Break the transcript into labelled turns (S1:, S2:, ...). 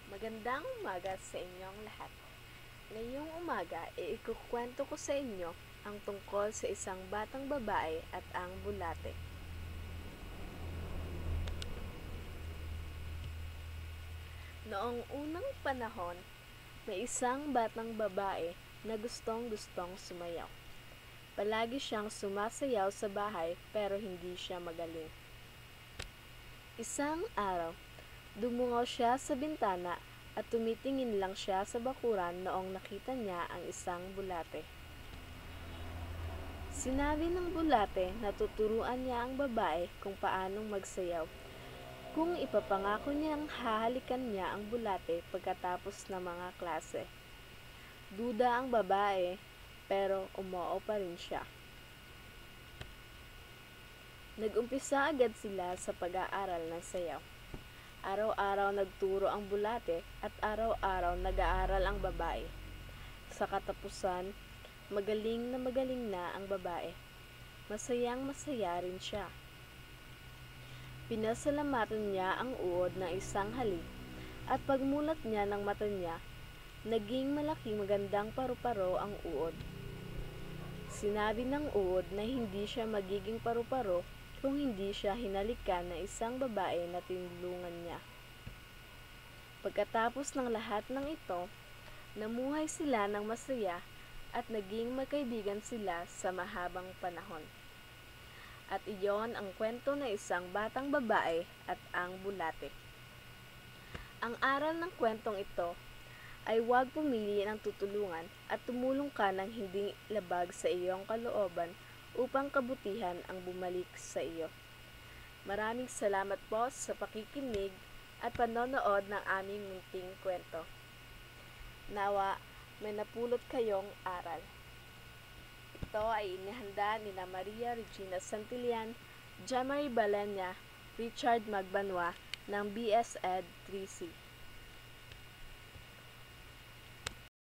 S1: Magandang umaga sa inyong lahat. Ngayong umaga, ikukwento ko sa inyo ang tungkol sa isang batang babae at ang bulate. Noong unang panahon, may isang batang babae na gustong-gustong sumayaw. Palagi siyang sumasayaw sa bahay pero hindi siya magaling. Isang araw, dumungaw siya sa bintana at tumitingin lang siya sa bakuran noong nakita niya ang isang bulate. Sinabi ng bulate na tuturuan niya ang babae kung paanong magsayaw, kung ipapangako niyang hahalikan niya ang bulate pagkatapos ng mga klase. Duda ang babae, pero umoo pa rin siya. Nag-umpisa agad sila sa pag-aaral ng sayaw. Araw-araw nagturo ang bulate at araw-araw nag-aaral ang babae. Sa katapusan, magaling na ang babae. Masayang masaya rin siya. Pinasalamatan niya ang uod ng isang halik at pagmulat niya ng mata niya, naging malaki magandang paru-paro ang uod. Sinabi ng uod na hindi siya magiging paru-paro kung hindi siya hinalikan ng isang babae na tinulungan niya. Pagkatapos ng lahat ng ito, namuhay sila ng masaya at naging magkaibigan sila sa mahabang panahon. At iyon ang kwento ng isang batang babae at ang bulate. Ang aral ng kwentong ito ay huwag pumili ng tutulungan at tumulong ka ng hindi labag sa iyong kalooban upang kabutihan ang bumalik sa iyo. Maraming salamat po sa pakikinig at panonood ng aming munting kwento. Nawa, may napulot kayong aral. Ito ay inihanda ni Maria Regina Santillan, Jamari Balenya, Richard Magbanwa ng BS Ed 3C.